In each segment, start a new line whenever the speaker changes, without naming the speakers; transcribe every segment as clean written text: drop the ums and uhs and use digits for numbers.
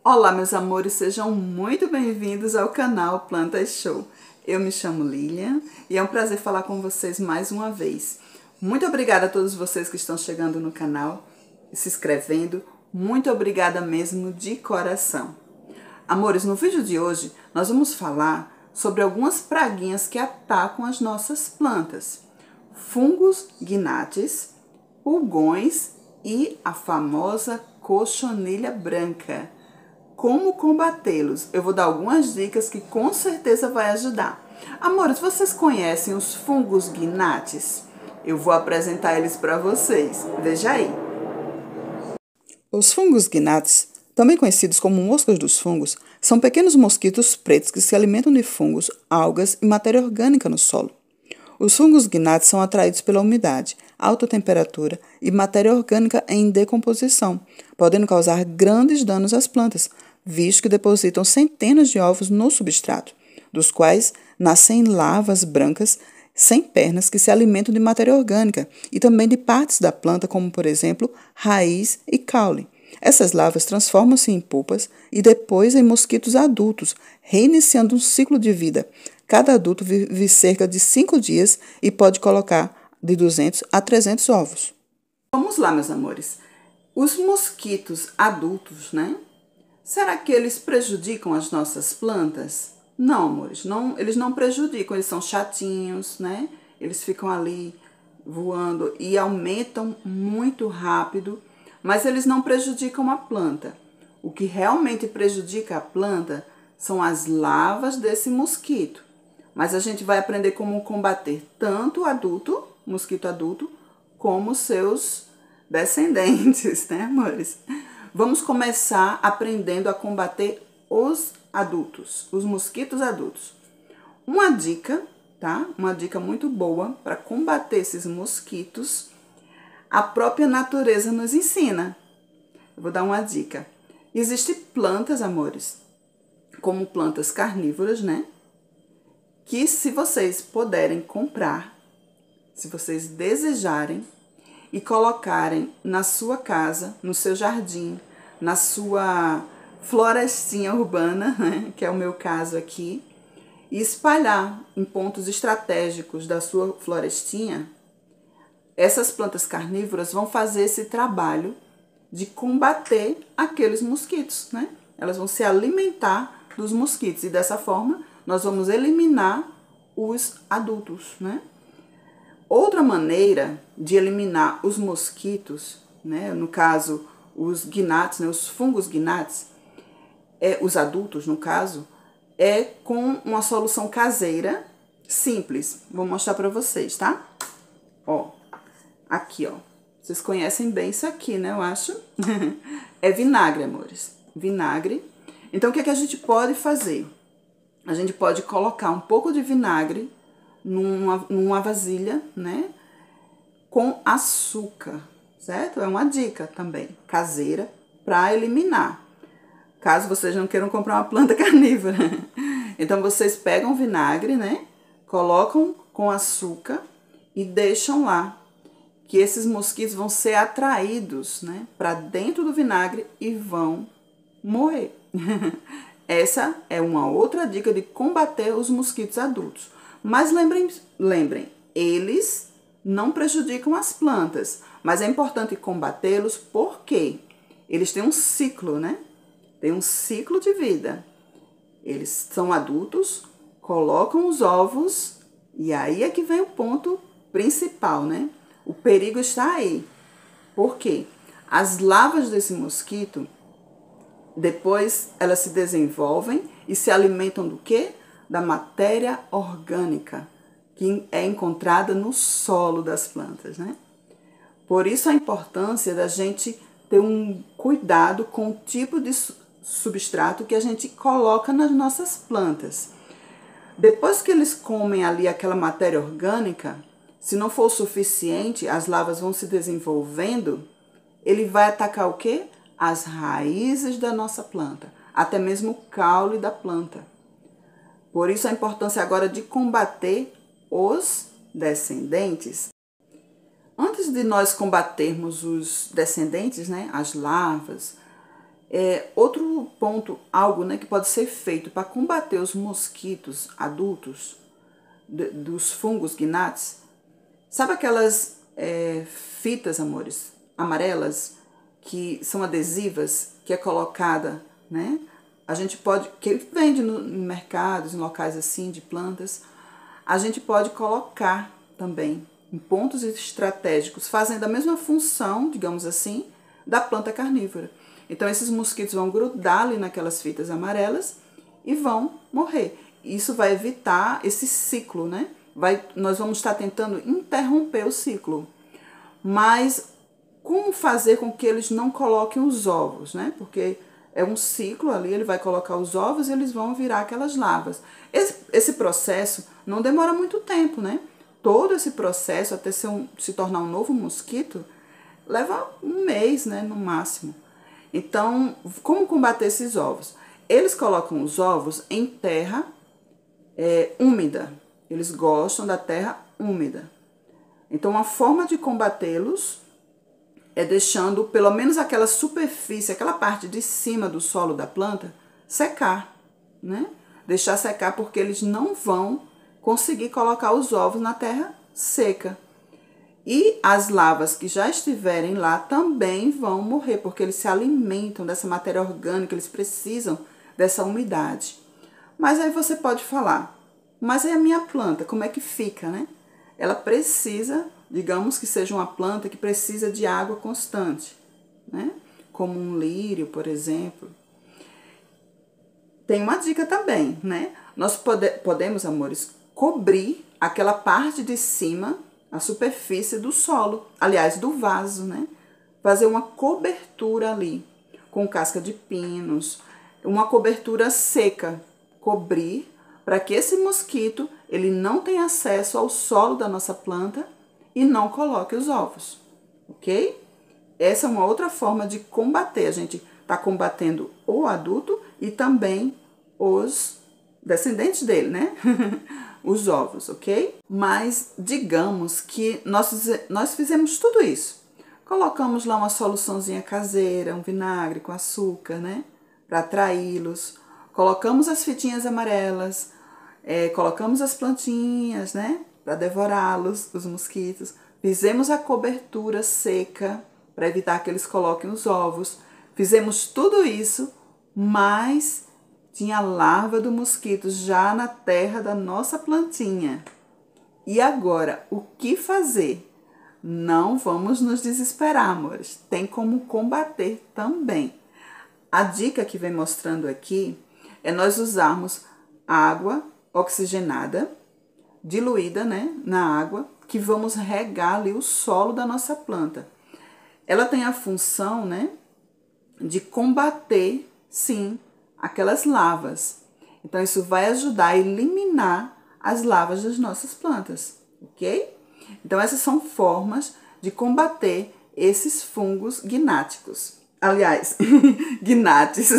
Olá, meus amores, sejam muito bem-vindos ao canal Plantas Show. Eu me chamo Lilian e é um prazer falar com vocês mais uma vez. Muito obrigada a todos vocês que estão chegando no canal, se inscrevendo. Muito obrigada mesmo de coração. Amores, no vídeo de hoje nós vamos falar sobre algumas praguinhas que atacam as nossas plantas. Fungos gnats, pulgões e a famosa cochonilha branca. Como combatê-los? Eu vou dar algumas dicas que com certeza vai ajudar. Amores, vocês conhecem os fungos gnats? Eu vou apresentar eles para vocês. Veja aí. Os fungos gnats, também conhecidos como moscas dos fungos, são pequenos mosquitos pretos que se alimentam de fungos, algas e matéria orgânica no solo. Os fungos gnats são atraídos pela umidade, alta temperatura e matéria orgânica em decomposição, podendo causar grandes danos às plantas, visto que depositam centenas de ovos no substrato, dos quais nascem larvas brancas sem pernas que se alimentam de matéria orgânica e também de partes da planta, como por exemplo raiz e caule. Essas larvas transformam-se em pupas e depois em mosquitos adultos, reiniciando um ciclo de vida. Cada adulto vive cerca de 5 dias e pode colocar de 200 a 300 ovos. Vamos lá, meus amores. Os mosquitos adultos, né? Será que eles prejudicam as nossas plantas? Não, amores, não, eles não prejudicam, eles são chatinhos, né? Eles ficam ali voando e aumentam muito rápido, mas eles não prejudicam a planta. O que realmente prejudica a planta são as larvas desse mosquito. Mas a gente vai aprender como combater tanto o adulto, mosquito adulto, como seus descendentes, né, amores? Vamos começar aprendendo a combater os adultos, os mosquitos adultos. Uma dica, tá? Uma dica muito boa para combater esses mosquitos, a própria natureza nos ensina. Eu vou dar uma dica. Existem plantas, amores, como plantas carnívoras, né? Que se vocês puderem comprar, se vocês desejarem, e colocarem na sua casa, no seu jardim, na sua florestinha urbana, né, que é o meu caso aqui, e espalhar em pontos estratégicos da sua florestinha, essas plantas carnívoras vão fazer esse trabalho de combater aqueles mosquitos, né? Elas vão se alimentar dos mosquitos e dessa forma nós vamos eliminar os adultos, né? Outra maneira de eliminar os mosquitos, né, no caso os gnats, né, os fungos gnats, os adultos no caso, é com uma solução caseira simples. Vou mostrar para vocês, tá? Ó, aqui, ó. Vocês conhecem bem isso aqui, né, eu acho? É vinagre, amores. Vinagre. Então, o que é que a gente pode fazer? A gente pode colocar um pouco de vinagre numa vasilha, né, com açúcar, certo? É uma dica também, caseira, para eliminar, caso vocês não queiram comprar uma planta carnívora. Então, vocês pegam vinagre, né, colocam com açúcar e deixam lá, que esses mosquitos vão ser atraídos, né, para dentro do vinagre e vão morrer. Essa é uma outra dica de combater os mosquitos adultos. Mas lembrem, eles não prejudicam as plantas, mas é importante combatê-los porque eles têm um ciclo, né? Tem um ciclo de vida. Eles são adultos, colocam os ovos e aí é que vem o ponto principal, né? O perigo está aí. Por quê? As larvas desse mosquito, depois elas se desenvolvem e se alimentam do quê? Da matéria orgânica que é encontrada no solo das plantas, né? Por isso a importância da gente ter um cuidado com o tipo de substrato que a gente coloca nas nossas plantas. Depois que eles comem ali aquela matéria orgânica, se não for o suficiente, as larvas vão se desenvolvendo, ele vai atacar o quê? As raízes da nossa planta, até mesmo o caule da planta. Por isso a importância agora de combater os descendentes. Antes de nós combatermos os descendentes, né, as larvas, Outro ponto, algo, né, que pode ser feito para combater os mosquitos adultos dos fungos Gnats. Sabe aquelas fitas, amores, amarelas, que são adesivas, que é colocada, né? A gente pode, que vende em mercados, em locais assim, de plantas, a gente pode colocar também em pontos estratégicos, fazendo a mesma função, digamos assim, da planta carnívora. Então, esses mosquitos vão grudar ali naquelas fitas amarelas e vão morrer. Isso vai evitar esse ciclo, né? Nós vamos estar tentando interromper o ciclo. Mas como fazer com que eles não coloquem os ovos, né? Porque é um ciclo ali, ele vai colocar os ovos e eles vão virar aquelas larvas. Esse processo não demora muito tempo, né? Todo esse processo, até se tornar um novo mosquito, leva um mês, né? No máximo. Então, como combater esses ovos? Eles colocam os ovos em terra úmida. Eles gostam da terra úmida. Então, uma forma de combatê-los é deixando pelo menos aquela superfície, aquela parte de cima do solo da planta, secar, né? Deixar secar, porque eles não vão conseguir colocar os ovos na terra seca. E as larvas que já estiverem lá também vão morrer, porque eles se alimentam dessa matéria orgânica, eles precisam dessa umidade. Mas aí você pode falar, mas aí a minha planta, como é que fica, né? Ela precisa, digamos que seja uma planta que precisa de água constante, né? Como um lírio, por exemplo. Tem uma dica também, né? Nós podemos, amores, cobrir aquela parte de cima, a superfície do solo, aliás, do vaso, né? Fazer uma cobertura ali, com casca de pinos, uma cobertura seca, cobrir, para que esse mosquito ele não tenha acesso ao solo da nossa planta e não coloque os ovos, ok? Essa é uma outra forma de combater. A gente está combatendo o adulto e também os descendentes dele, né? Os ovos, ok? Mas digamos que nós fizemos tudo isso. Colocamos lá uma soluçãozinha caseira, um vinagre com açúcar, né? Para atraí-los. Colocamos as fitinhas amarelas, colocamos as plantinhas, né? Para devorá-los, os mosquitos. Fizemos a cobertura seca para evitar que eles coloquem os ovos. Fizemos tudo isso, mas tinha a larva do mosquito já na terra da nossa plantinha. E agora, o que fazer? Não vamos nos desesperar, amores. Tem como combater também. A dica que vem mostrando aqui é nós usarmos água oxigenada, diluída, né, na água, que vamos regar ali o solo da nossa planta. Ela tem a função, né, de combater, sim, aquelas larvas. Então, isso vai ajudar a eliminar as larvas das nossas plantas, ok? Então, essas são formas de combater esses fungos gnáticos. Aliás, gnates,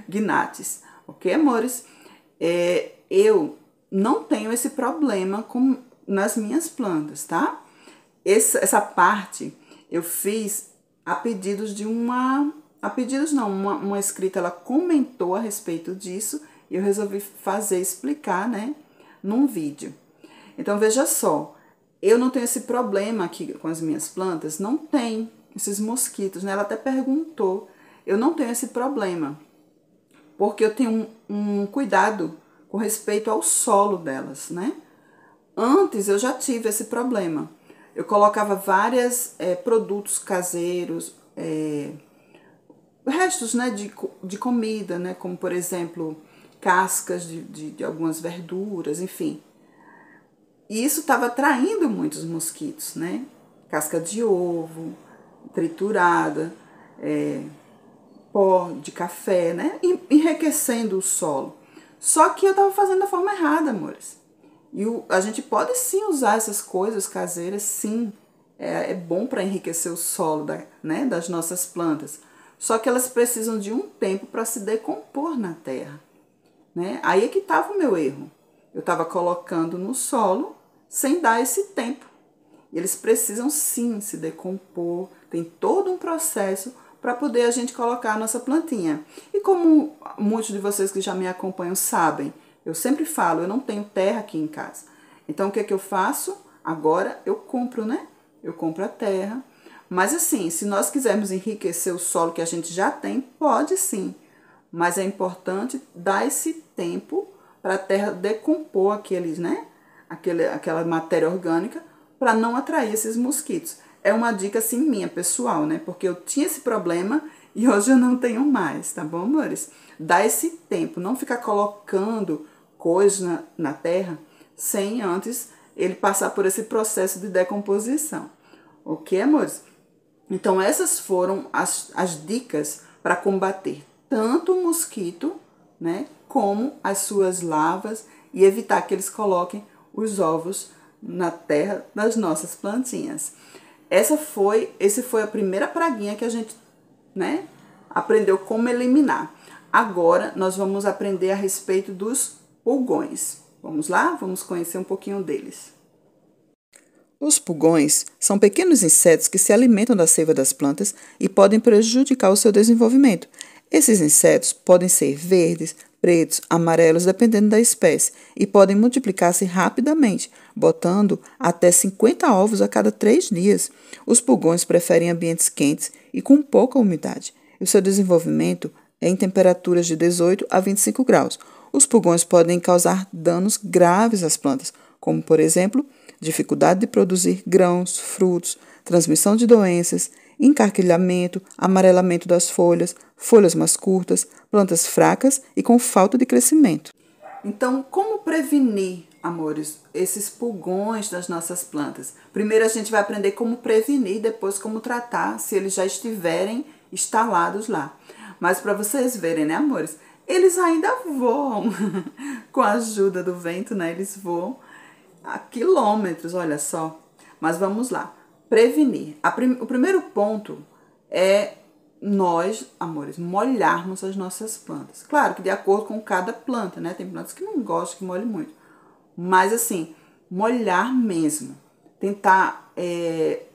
gnates, ok, amores? Eu não tenho esse problema nas minhas plantas, tá? Essa parte eu fiz a pedidos de uma escrita, ela comentou a respeito disso e eu resolvi explicar, né, num vídeo. Então, veja só, eu não tenho esse problema aqui com as minhas plantas, não tem esses mosquitos, né? Ela até perguntou, eu não tenho esse problema, porque eu tenho um cuidado com respeito ao solo delas, né? Antes eu já tive esse problema. Eu colocava vários produtos caseiros, restos, né, de comida, né, como por exemplo cascas de algumas verduras, enfim. E isso estava atraindo muitos mosquitos, né? Casca de ovo, triturada, pó de café, né? Enriquecendo o solo. Só que eu estava fazendo da forma errada, amores. E a gente pode sim usar essas coisas caseiras, sim. É bom para enriquecer o solo né, das nossas plantas. Só que elas precisam de um tempo para se decompor na terra, né? Aí é que estava o meu erro. Eu estava colocando no solo sem dar esse tempo. E eles precisam sim se decompor, tem todo um processo para poder a gente colocar a nossa plantinha. E como muitos de vocês que já me acompanham sabem, eu sempre falo, eu não tenho terra aqui em casa. Então, o que é que eu faço? Agora eu compro, né? Eu compro a terra. Mas assim, se nós quisermos enriquecer o solo que a gente já tem, pode sim. Mas é importante dar esse tempo para a terra decompor aqueles, né? Aquela matéria orgânica para não atrair esses mosquitos. É uma dica assim minha, pessoal, né? Porque eu tinha esse problema e hoje eu não tenho mais, tá bom, amores? Dá esse tempo, não ficar colocando coisas na terra sem antes ele passar por esse processo de decomposição. Ok, amores? Então, essas foram as dicas para combater tanto o mosquito, né, como as suas larvas e evitar que eles coloquem os ovos na terra das nossas plantinhas. Essa foi a primeira praguinha que a gente, né, aprendeu como eliminar. Agora, nós vamos aprender a respeito dos pulgões. Vamos lá? Vamos conhecer um pouquinho deles. Os pulgões são pequenos insetos que se alimentam da seiva das plantas e podem prejudicar o seu desenvolvimento. Esses insetos podem ser verdes, pretos, amarelos, dependendo da espécie, e podem multiplicar-se rapidamente, botando até 50 ovos a cada 3 dias. Os pulgões preferem ambientes quentes e com pouca umidade. O seu desenvolvimento é em temperaturas de 18 a 25 graus. Os pulgões podem causar danos graves às plantas, como, por exemplo, dificuldade de produzir grãos, frutos, transmissão de doenças, encarquilhamento, amarelamento das folhas, folhas mais curtas, plantas fracas e com falta de crescimento. Então, como prevenir, amores, esses pulgões das nossas plantas? Primeiro a gente vai aprender como prevenir, depois como tratar, se eles já estiverem instalados lá. Mas para vocês verem, né, amores? Eles ainda voam. Com a ajuda do vento, né? Eles voam a quilômetros, olha só. Mas vamos lá. Prevenir. O primeiro ponto é nós, amores, molharmos as nossas plantas. Claro que de acordo com cada planta, né? Tem plantas que não gostam que molhe muito. Mas assim, molhar mesmo. Tentar,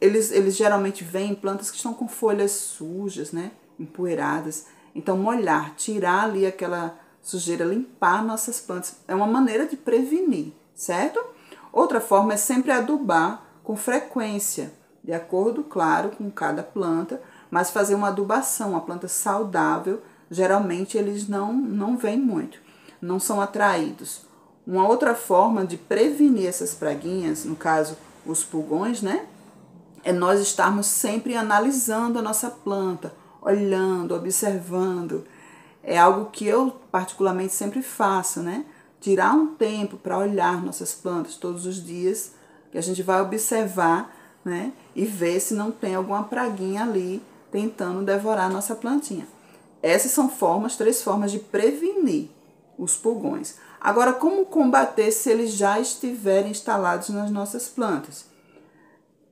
eles geralmente vêm em plantas que estão com folhas sujas, né? Empoeiradas. Então molhar, tirar ali aquela sujeira, limpar nossas plantas. É uma maneira de prevenir, certo? Outra forma é sempre adubar com frequência, de acordo, claro, com cada planta, mas fazer uma adubação, uma planta saudável, geralmente eles não vêm muito, não são atraídos. Uma outra forma de prevenir essas praguinhas, no caso os pulgões, né, é nós estarmos sempre analisando a nossa planta, olhando, observando. É algo que eu particularmente sempre faço, né? Tirar um tempo para olhar nossas plantas todos os dias, que a gente vai observar, né? E ver se não tem alguma praguinha ali tentando devorar a nossa plantinha. Essas são 3 formas de prevenir os pulgões. Agora, como combater se eles já estiverem instalados nas nossas plantas?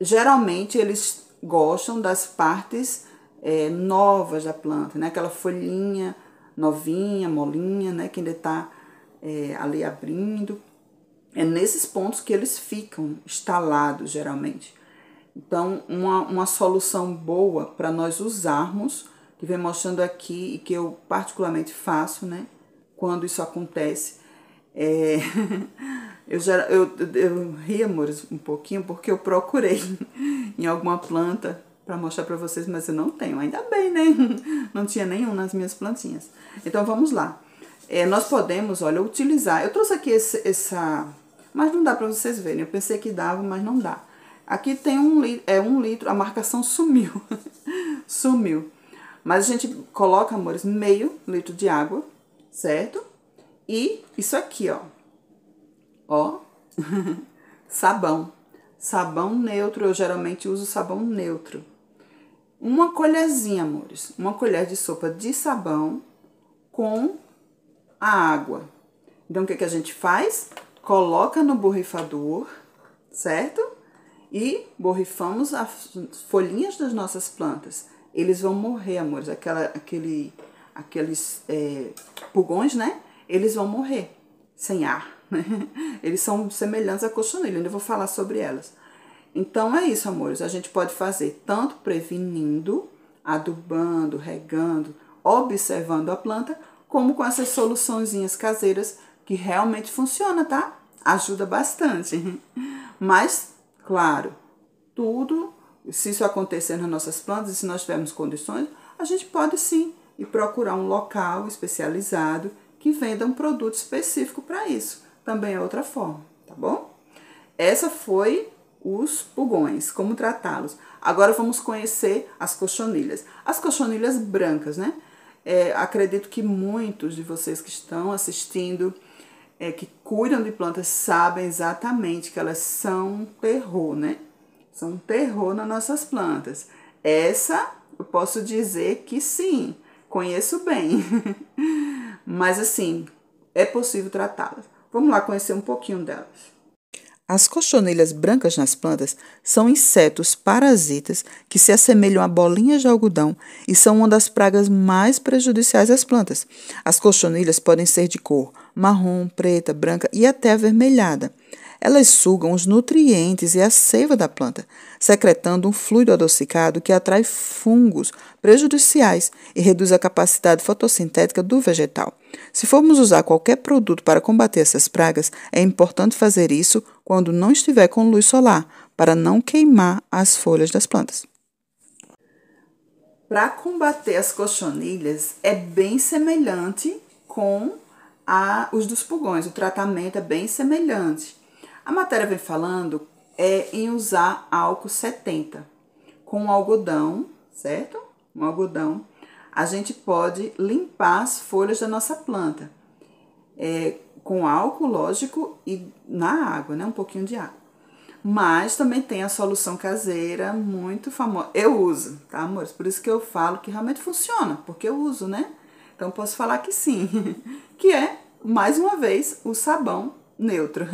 Geralmente, eles gostam das partes novas da planta, né? Aquela folhinha novinha, molinha, né? Que ainda está ali abrindo. É nesses pontos que eles ficam instalados, geralmente. Então, uma solução boa para nós usarmos, que vem mostrando aqui e que eu particularmente faço, né? Quando isso acontece, eu ri, amores, um pouquinho, porque eu procurei em alguma planta para mostrar para vocês, mas eu não tenho, ainda bem, né? Não tinha nenhum nas minhas plantinhas. Então, vamos lá. Nós podemos, olha, utilizar, eu trouxe aqui essa, mas não dá para vocês verem, eu pensei que dava, mas não dá. Aqui tem 1 litro, a marcação sumiu, sumiu. Mas a gente coloca, amores, meio litro de água, certo? E isso aqui, ó, sabão. Sabão neutro, eu geralmente uso sabão neutro. Uma colherzinha, amores, uma colher de sopa de sabão com a água. Então, o que a gente faz? Coloca no borrifador, certo? E borrifamos as folhinhas das nossas plantas. Eles vão morrer, amores, aqueles pulgões, né? Eles vão morrer sem ar, né? Eles são semelhantes à cochonilha, ainda vou falar sobre elas. Então, é isso, amores. A gente pode fazer tanto prevenindo adubando, regando, observando a planta, como com essas soluçõezinhas caseiras que realmente funciona, tá? Ajuda bastante. Mas, claro, tudo, se isso acontecer nas nossas plantas e se nós tivermos condições, a gente pode sim ir procurar um local especializado que venda um produto específico para isso. Também é outra forma, tá bom? Essa foi os pulgões, como tratá-los. Agora vamos conhecer as cochonilhas. As cochonilhas brancas, né? Acredito que muitos de vocês que estão assistindo, que cuidam de plantas, sabem exatamente que elas são um terror, né? São um terror nas nossas plantas. Essa, eu posso dizer que sim, conheço bem. Mas assim, é possível tratá-las. Vamos lá conhecer um pouquinho delas. As cochonilhas brancas nas plantas são insetos parasitas que se assemelham a bolinhas de algodão e são uma das pragas mais prejudiciais às plantas. As cochonilhas podem ser de cor marrom, preta, branca e até avermelhada. Elas sugam os nutrientes e a seiva da planta, secretando um fluido adocicado que atrai fungos prejudiciais e reduz a capacidade fotossintética do vegetal. Se formos usar qualquer produto para combater essas pragas, é importante fazer isso quando não estiver com luz solar, para não queimar as folhas das plantas. Para combater as cochonilhas, é bem semelhante com os dos pulgões. O tratamento é bem semelhante. A matéria vem falando em usar álcool 70 com algodão, certo? Um algodão. A gente pode limpar as folhas da nossa planta com álcool, lógico, e na água, né? Um pouquinho de água. Mas também tem a solução caseira muito famosa. Eu uso, tá, amores? Por isso que eu falo que realmente funciona, porque eu uso, né? Então posso falar que sim, que é, mais uma vez, o sabão neutro.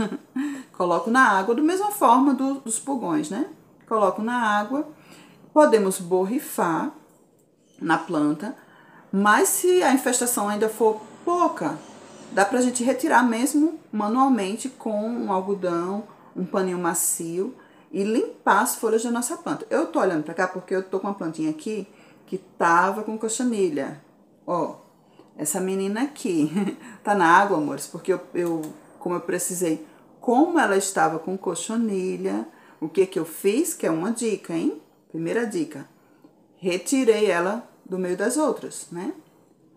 Coloco na água, da mesma forma dos pulgões, né? Coloco na água, podemos borrifar na planta, mas se a infestação ainda for pouca, dá pra gente retirar mesmo manualmente com um algodão, um paninho macio e limpar as folhas da nossa planta. Eu tô olhando pra cá porque eu tô com uma plantinha aqui que tava com cochonilha. Ó, essa menina aqui tá na água, amores, porque como eu precisei, como ela estava com cochonilha, o que eu fiz? Que é uma dica, hein? Primeira dica. Retirei ela do meio das outras, né?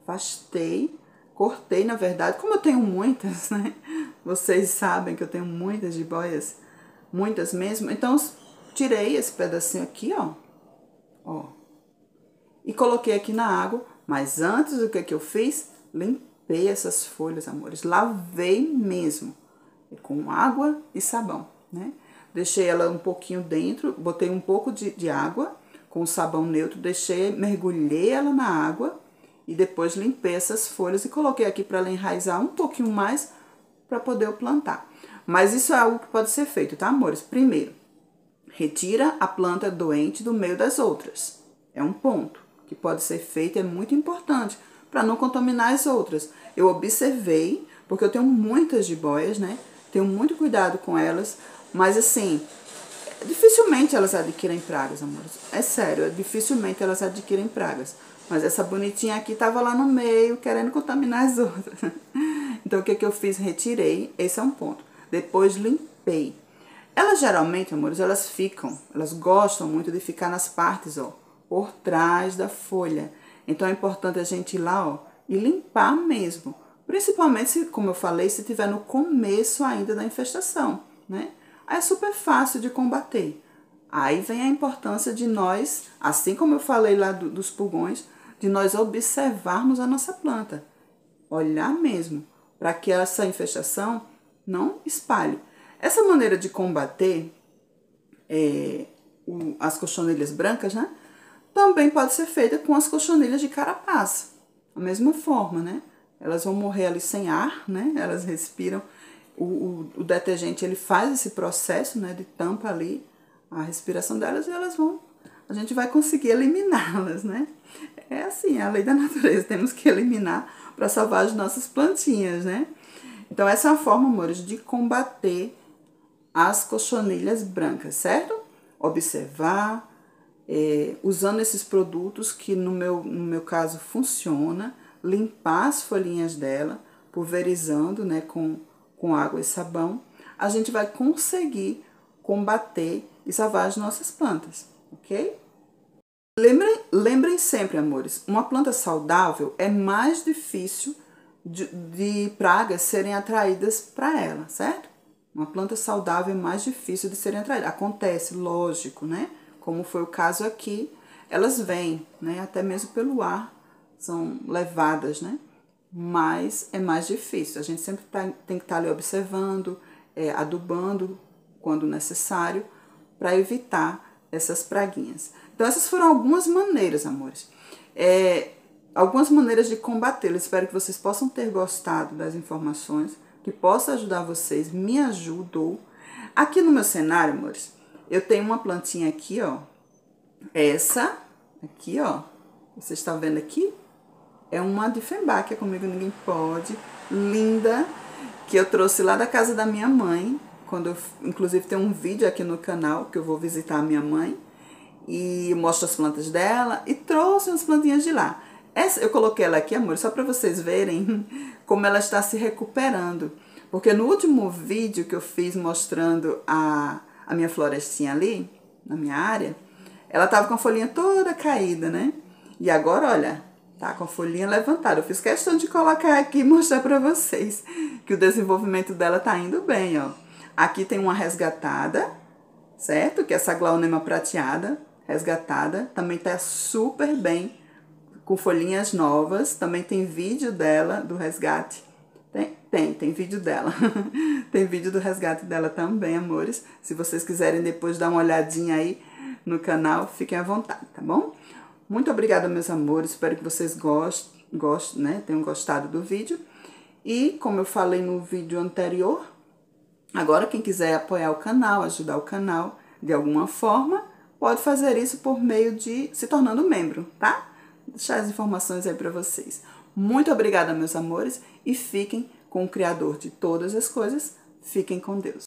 Afastei, cortei, na verdade, como eu tenho muitas, né? Vocês sabem que eu tenho muitas jiboias, muitas mesmo. Então, tirei esse pedacinho aqui, ó. E coloquei aqui na água. Mas antes, o que eu fiz? Limpei essas folhas, amores. Lavei mesmo. Com água e sabão, né? Deixei ela um pouquinho dentro, botei um pouco de água com sabão neutro, mergulhei ela na água e depois limpei essas folhas e coloquei aqui para ela enraizar um pouquinho mais para poder eu plantar. Mas isso é algo que pode ser feito, tá, amores? Primeiro, retira a planta doente do meio das outras. É um ponto que pode ser feito, é muito importante para não contaminar as outras. Eu observei, porque eu tenho muitas jiboias, né? Tenho muito cuidado com elas, mas assim, dificilmente elas adquirem pragas, amores. É sério, dificilmente elas adquirem pragas. Mas essa bonitinha aqui tava lá no meio, querendo contaminar as outras. Então, o que eu fiz? Retirei, esse é um ponto. Depois, limpei. Elas geralmente, amores, elas gostam muito de ficar nas partes, ó, por trás da folha. Então, é importante a gente ir lá, ó, e limpar mesmo. Principalmente, se, como eu falei, se estiver no começo ainda da infestação, né? Aí é super fácil de combater. Aí vem a importância de nós, assim como eu falei lá dos pulgões, de nós observarmos a nossa planta. Olhar mesmo, para que essa infestação não espalhe. Essa maneira de combater as cochonilhas brancas, né? Também pode ser feita com as cochonilhas de carapaça. Da mesma forma, né? Elas vão morrer ali sem ar, né? Elas respiram. O detergente, ele faz esse processo, né? De tampa ali a respiração delas e a gente vai conseguir eliminá-las, né? É assim, é a lei da natureza. Temos que eliminar para salvar as nossas plantinhas, né? Então, essa é uma forma, amores, de combater as cochonilhas brancas, certo? Observar, usando esses produtos que no meu caso funciona, limpar as folhinhas dela, pulverizando, né, com água e sabão, a gente vai conseguir combater e salvar as nossas plantas, ok? Lembrem sempre, amores, uma planta saudável é mais difícil de pragas serem atraídas para ela, certo? Uma planta saudável é mais difícil de serem atraídas. Acontece, lógico, né? Como foi o caso aqui, elas vêm, né? Até mesmo pelo ar, são levadas, né? Mas é mais difícil. A gente sempre tem que estar ali observando, adubando quando necessário, para evitar essas praguinhas. Então, essas foram algumas maneiras, amores. Algumas maneiras de combatê-lo. Espero que vocês possam ter gostado das informações, que possa ajudar vocês, me ajudou. Aqui no meu cenário, amores, eu tenho uma plantinha aqui, ó. Essa aqui, ó, vocês estão vendo aqui? É uma Dieffenbachia, Comigo Ninguém Pode, linda, que eu trouxe lá da casa da minha mãe, inclusive tem um vídeo aqui no canal que eu vou visitar a minha mãe, e mostro as plantas dela, e trouxe umas plantinhas de lá. Eu coloquei ela aqui, amor, só para vocês verem como ela está se recuperando, porque no último vídeo que eu fiz mostrando a minha florestinha ali, na minha área, ela tava com a folhinha toda caída, né? E agora, olha, tá com a folhinha levantada. Eu fiz questão de colocar aqui e mostrar pra vocês que o desenvolvimento dela tá indo bem, ó. Aqui tem uma resgatada, certo? Que é essa glaonema prateada, resgatada. Também tá super bem, com folhinhas novas. Também tem vídeo dela, do resgate. Tem vídeo dela. Tem vídeo do resgate dela também, amores. Se vocês quiserem depois dar uma olhadinha aí no canal, fiquem à vontade, tá bom? Muito obrigada, meus amores. Espero que vocês gostem, né? Tenham gostado do vídeo. E, como eu falei no vídeo anterior, agora quem quiser apoiar o canal, ajudar o canal de alguma forma, pode fazer isso por meio de se tornando membro, tá? Vou deixar as informações aí pra vocês. Muito obrigada, meus amores, e fiquem com o Criador de todas as coisas. Fiquem com Deus.